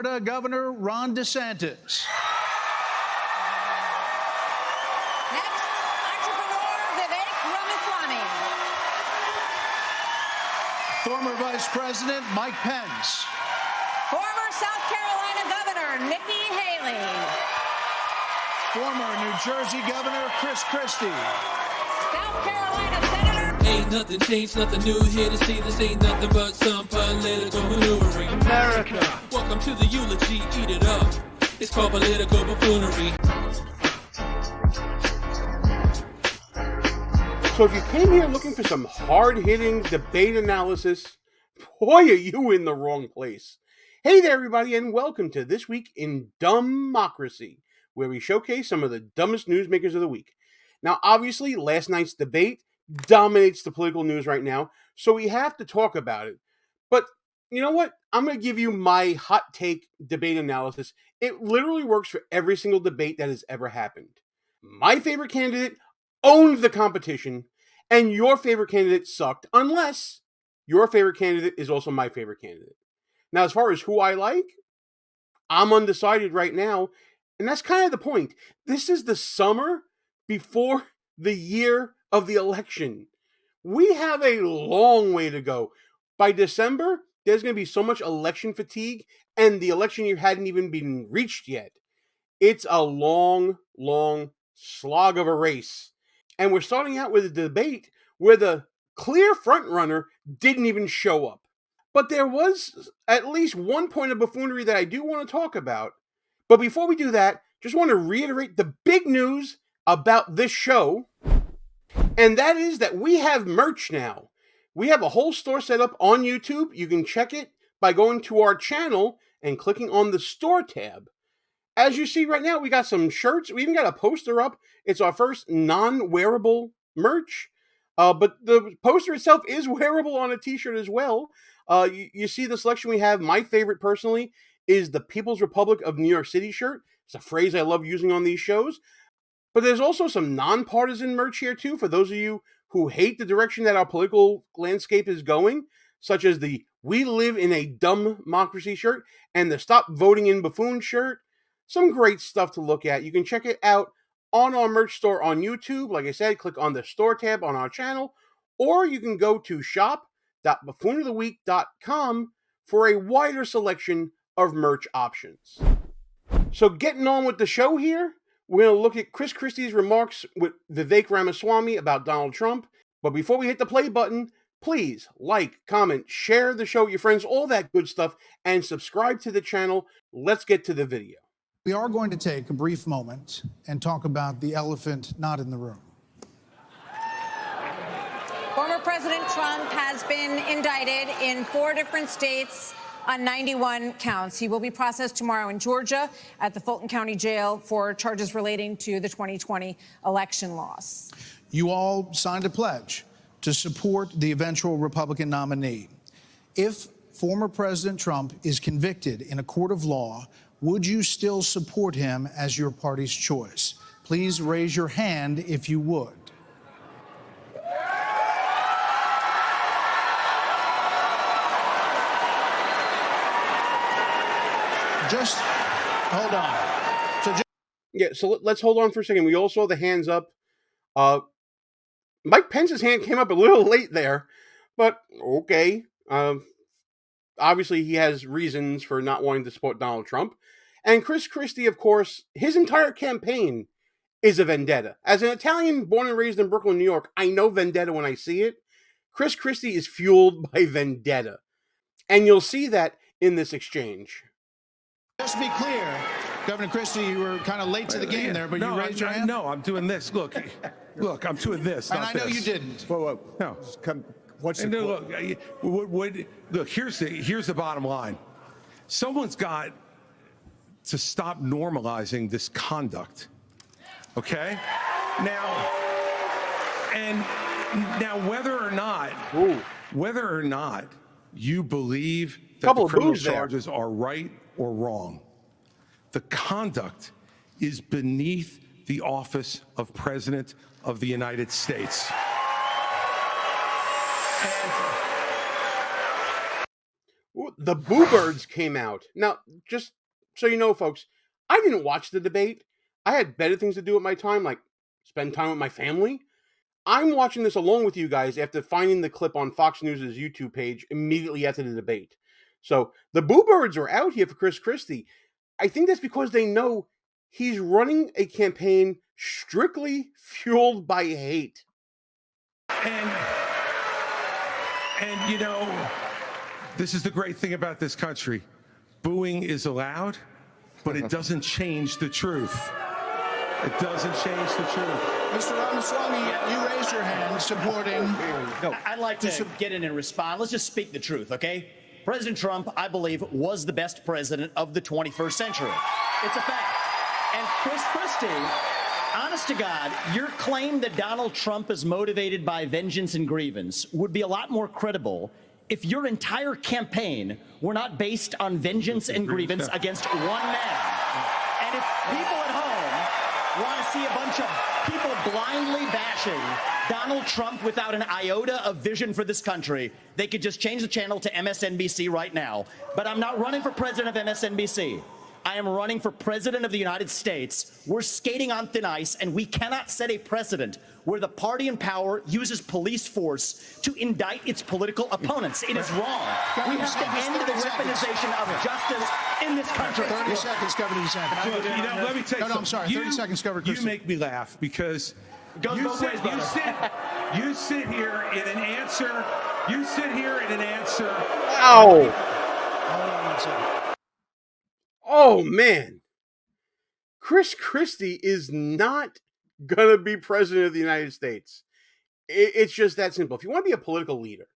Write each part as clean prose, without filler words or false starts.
Governor Ron DeSantis. Next, entrepreneur Vivek Ramaswamy. Former Vice President Mike Pence. Former South Carolina Governor Nikki Haley. Former New Jersey Governor Christie. South Carolina Senator. Ain't nothing changed, nothing new here to see. This ain't nothing but some political maneuvering. America. Welcome to the eulogy, eat it up. It's called political buffoonery. So if you came here looking for some hard-hitting debate analysis, boy, are you in the wrong place. Hey there, everybody, and welcome to This Week in DUMBmocracy, where we showcase some of the dumbest newsmakers of the week. Now, obviously, last night's debate dominates the political news right now, so we have to talk about it. But you know what? I'm going to give you my hot take debate analysis. It literally works for every single debate that has ever happened. My favorite candidate owned the competition, and your favorite candidate sucked, unless your favorite candidate is also my favorite candidate. Now, as far as who I like, I'm undecided right now, and that's kind of the point. This is the summer before the year of the election. We have a long way to go. By December, there's going to be so much election fatigue, and the election year hadn't even been reached yet. It's a long, long slog of a race. And we're starting out with a debate where the clear frontrunner didn't even show up. But there was at least one point of buffoonery that I do want to talk about. But before we do that, just want to reiterate the big news about this show. And that is that we have merch now. We have a whole store set up on YouTube. You can check it by going to our channel and clicking on the store tab. As you see right now, we got some shirts. We even got a poster up. It's our first non-wearable merch. But the poster itself is wearable on a t-shirt as well. You see the selection we have. My favorite personally is the People's Republic of New York City shirt. It's a phrase I love using on these shows. But there's also some nonpartisan merch here too for those of you who hate the direction that our political landscape is going, such as the We Live in a DUMBmocracy shirt and the Stop Voting in Buffoon shirt. Some great stuff to look at. You can check it out on our merch store on YouTube. Like I said, click on the store tab on our channel, or you can go to shop.buffoonertheweek.com for a wider selection of merch options. So getting on with the show here, we're going to look at Christie's remarks with Vivek Ramaswamy about Donald Trump. But before we hit the play button, please like, comment, share the show with your friends, all that good stuff, and subscribe to the channel. Let's get to the video. We are going to take a brief moment and talk about the elephant not in the room. Former President Trump has been indicted in 4 different states on 91 counts. He will be processed tomorrow in Georgia at the Fulton County Jail for charges relating to the 2020 election loss. You all signed a pledge to support the eventual Republican nominee. If former President Trump is convicted in a court of law, would you still support him as your party's choice? Please raise your hand if you would. Just hold on. So let's hold on for a second. We all saw the hands up. Mike Pence's hand came up a little late there, but okay. Obviously, he has reasons for not wanting to support Donald Trump. And Christie, of course, his entire campaign is a vendetta. As an Italian born and raised in Brooklyn, New York, I know vendetta when I see it. Christie is fueled by vendetta. And you'll see that in this exchange. Just to be clear, Governor Christie, you were kind of late to the game there, but you raised your hand? No, I'm doing this. Look, I'm doing this. And not I know this. you didn't. Whoa. No. What's the Look, here's the bottom line. Someone's got to stop normalizing this conduct. Okay? Now, whether or not you believe that the criminal charges are right or wrong, the conduct is beneath the office of President of the United States. the Boo Birds came out. Now, just so you know, folks, I didn't watch the debate. I had better things to do with my time, like spend time with my family. I'm watching this along with you guys after finding the clip on Fox News' YouTube page immediately after the debate. So the Boo Birds are out here for Chris Christie. I think that's because they know he's running a campaign strictly fueled by hate. And you know, this is the great thing about this country. Booing is allowed, but it doesn't change the truth. It doesn't change the truth. Mr. Ramaswamy, you raised your hand supporting. No, I'd like to get in and respond. Let's just speak the truth, okay? President Trump, I believe, was the best president of the 21st century. It's a fact. And Chris Christie, honest to God, your claim that Donald Trump is motivated by vengeance and grievance would be a lot more credible if your entire campaign were not based on vengeance and grievance against one man. And if people at home want to see a bunch of people blindly bashing Donald Trump without an iota of vision for this country, they could just change the channel to MSNBC right now. But I'm not running for president of MSNBC. I am running for president of the United States. We're skating on thin ice, and we cannot set a precedent where the party in power uses police force to indict its political opponents. It is wrong. We have to end the weaponization of justice in this country. 30 seconds, Governor DeSantis. Look, you know, let me tell you No, I'm sorry. 30 seconds, Governor Christie. You make me laugh because you sit here in an answer. You sit here in an answer. Ow! Hold on one second. Oh, man. Chris Christie is not going to be president of the United States. It's just that simple. If you want to be a political leader,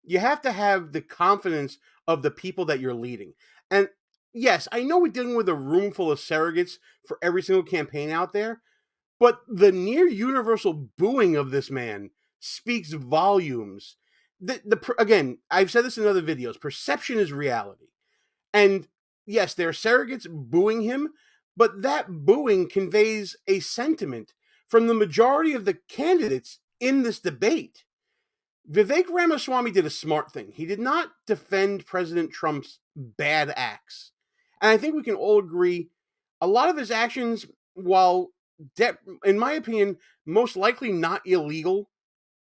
you have to have the confidence of the people that you're leading. And yes, I know we're dealing with a room full of surrogates for every single campaign out there, but the near universal booing of this man speaks volumes. Again, I've said this in other videos, perception is reality. And yes, there are surrogates booing him, but that booing conveys a sentiment from the majority of the candidates in this debate. Vivek Ramaswamy did a smart thing. He did not defend President Trump's bad acts. And I think we can all agree a lot of his actions, while, in my opinion, most likely not illegal,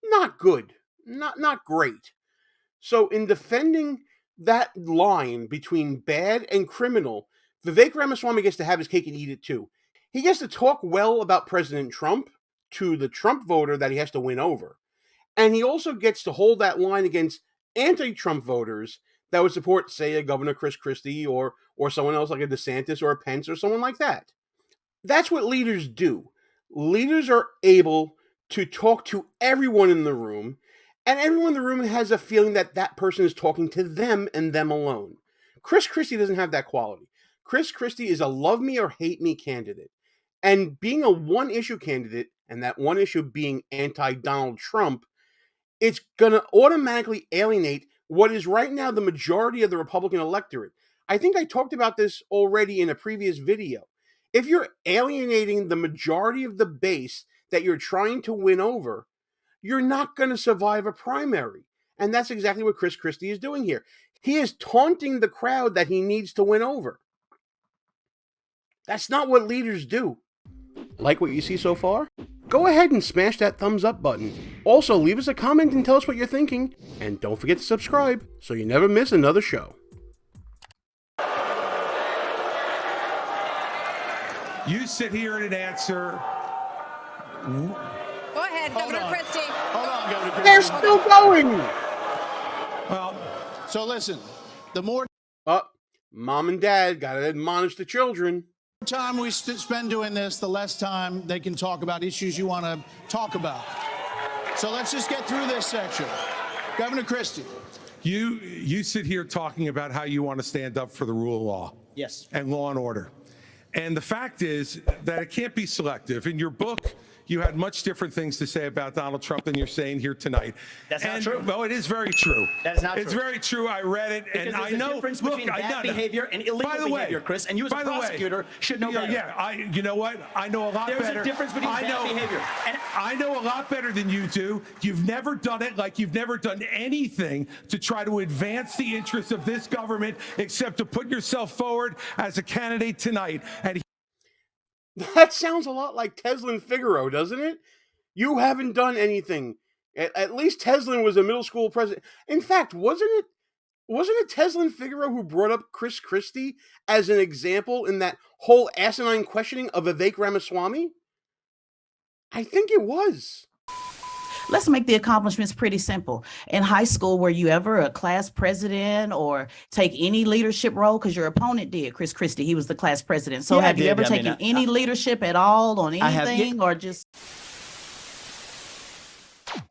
not good, not great. So in defending that line between bad and criminal, Vivek Ramaswamy gets to have his cake and eat it too. He gets to talk well about President Trump to the Trump voter that he has to win over. And he also gets to hold that line against anti-Trump voters that would support, say, a Governor Chris Christie or someone else like a DeSantis or a Pence or someone like that. That's what leaders do. Leaders are able to talk to everyone in the room, and everyone in the room has a feeling that that person is talking to them and them alone. Chris Christie doesn't have that quality. Chris Christie is a love me or hate me candidate. And being a one-issue candidate, and that one issue being anti-Donald Trump, it's going to automatically alienate what is right now the majority of the Republican electorate. I think I talked about this already in a previous video. If you're alienating the majority of the base that you're trying to win over, you're not going to survive a primary. And that's exactly what Chris Christie is doing here. He is taunting the crowd that he needs to win over. That's not what leaders do. Like what you see so far? Go ahead and smash that thumbs up button. Also, leave us a comment and tell us what you're thinking. And don't forget to subscribe so you never miss another show. You sit here and answer. Go ahead, Governor Christie. Hold on, Governor Christie. They're still going! Well, So listen, the more Mom and Dad gotta admonish the children. time we spend doing this, the less time they can talk about issues you want to talk about. So let's just get through this section. Governor Christie. you sit here talking about how you want to stand up for the rule of law. Yes. And law and order. And the fact is that it can't be selective. In your book, you had much different things to say about Donald Trump than you're saying here tonight. That's not true. Well, it is very true. That is not It's true. very true. I read it, Because and I there's know. a difference Look, between bad behavior and illegal behavior, Chris. And you, as a prosecutor, should know better. Yeah, you know what? I know a lot better. There's a difference between bad behavior. And I know a lot better than you do. You've never done it, like you've never done anything to try to advance the interests of this government except to put yourself forward as a candidate tonight. And that sounds a lot like Teslin Figaro, doesn't it? You haven't done anything. At least Teslin was a middle school president. In fact, wasn't it Teslin Figaro who brought up Chris Christie as an example in that whole asinine questioning of Vivek Ramaswamy? I think it was. Let's make the accomplishments pretty simple. In high school, were you ever a class president or take any leadership role? Because your opponent did, Chris Christie. He was the class president. So have you ever taken any leadership at all on anything or just...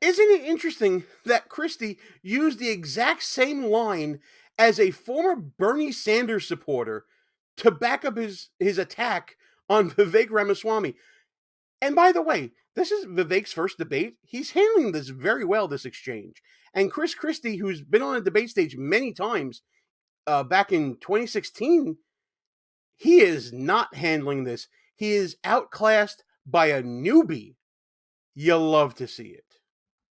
Isn't it interesting that Christie used the exact same line as a former Bernie Sanders supporter to back up his attack on Vivek Ramaswamy? And by the way, this is Vivek's first debate. He's handling this very well, this exchange. And Chris Christie, who's been on a debate stage many times back in 2016, he is not handling this. He is outclassed by a newbie. You love to see it.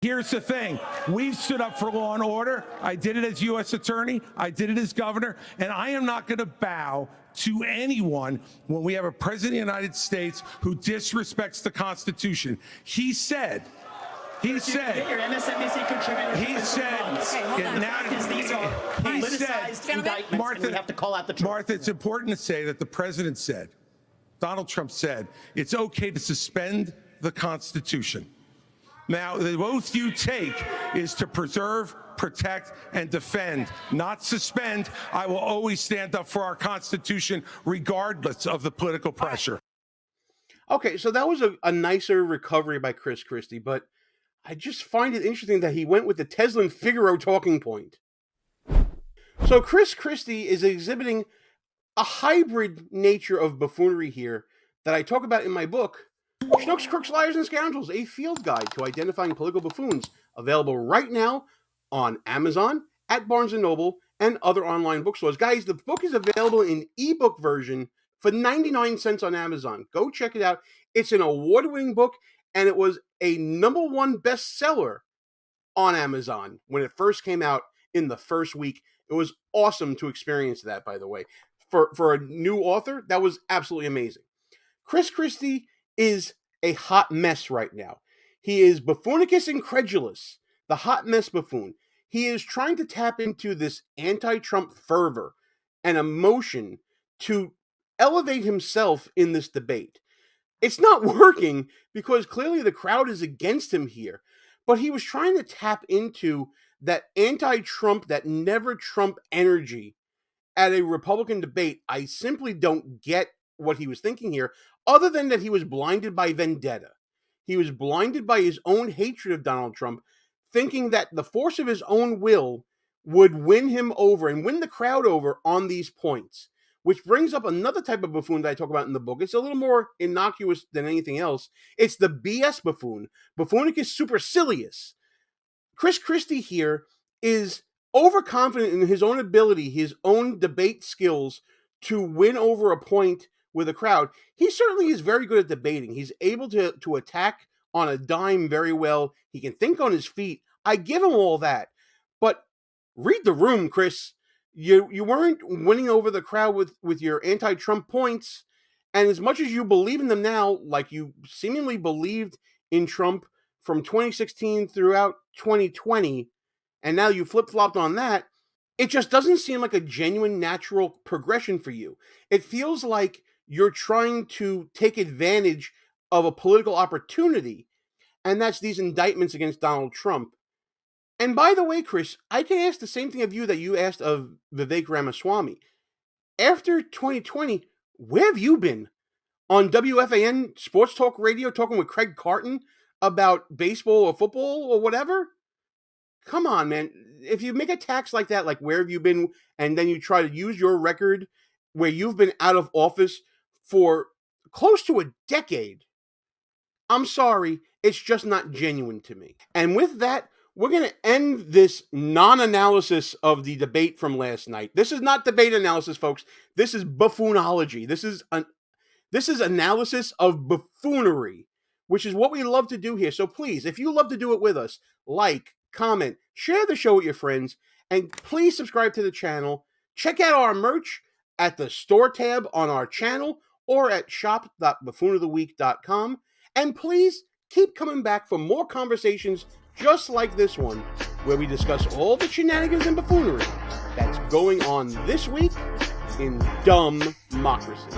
here's the thing. We've stood up for law and order. I did it as U.S. attorney. I did it as governor. And I am not going to bow to anyone when we have a president of the United States who disrespects the Constitution. He said, your MSNBC contributor. he said, these are politicized indictments, Martha, and we have to call out the truth. Martha, it's important to say that the president said, Donald Trump said, it's okay to suspend the Constitution. Now, the oath you take is to preserve, protect, and defend, not suspend. I will always stand up for our Constitution, regardless of the political pressure. Okay, so that was a nicer recovery by Chris Christie, but I just find it interesting that he went with the Teslin Figaro talking point. So Chris Christie is exhibiting a hybrid nature of buffoonery here that I talk about in my book, Schnooks, Crooks, Liars, and Scoundrels, a field guide to identifying political buffoons, available right now on Amazon, at Barnes & Noble, and other online bookstores. Guys, the book is available in ebook version for 99 cents on Amazon. Go check it out. It's an award-winning book, and it was a #1 bestseller on Amazon when it first came out in the first week. It was awesome to experience that, by the way. For a new author, that was absolutely amazing. Chris Christie is a hot mess right now. He is Buffoonicus Incredulus, the hot mess buffoon. He is trying to tap into this anti-Trump fervor and emotion to elevate himself in this debate. It's not working because clearly the crowd is against him here, but he was trying to tap into that anti-Trump, that never Trump energy at a Republican debate. I simply don't get what he was thinking here, other than that he was blinded by vendetta. He was blinded by his own hatred of Donald Trump, thinking that the force of his own will would win him over and win the crowd over on these points, which brings up another type of buffoon that I talk about in the book. It's a little more innocuous than anything else. It's the BS buffoon, Buffoonicus supercilius. Chris Christie here is overconfident in his own ability, his own debate skills to win over a point with a crowd. He certainly is very good at debating. He's able to attack on a dime very well. He can think on his feet. I give him all that. But read the room, Chris. You weren't winning over the crowd with your anti-Trump points. And as much as you believe in them now, like you seemingly believed in Trump from 2016 throughout 2020, and now you flip-flopped on that, it just doesn't seem like a genuine, natural progression for you. It feels like you're trying to take advantage of a political opportunity, and that's these indictments against Donald Trump. And by the way, Chris, I can ask the same thing of you that you asked of Vivek Ramaswamy. After 2020, where have you been? On WFAN Sports Talk Radio talking with Craig Carton about baseball or football or whatever? Come on, man. If you make attacks like that, like where have you been, and then you try to use your record where you've been out of office for close to a decade, I'm sorry, it's just not genuine to me. And with that, we're going to end this non-analysis of the debate from last night. This is not debate analysis, folks. This is buffoonology. This is analysis of buffoonery, which is what we love to do here. So please, if you love to do it with us, like, comment, share the show with your friends, and please subscribe to the channel. Check out our merch at the store tab on our channel or at shop.buffoonertheweek.com. And please keep coming back for more conversations just like this one, where we discuss all the shenanigans and buffoonery that's going on this week in DUMBmocracy.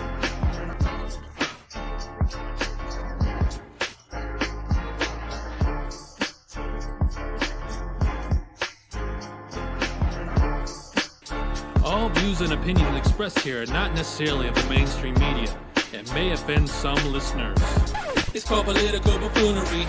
All views and opinions expressed here are not necessarily of the mainstream media and may offend some listeners. It's called political buffoonery.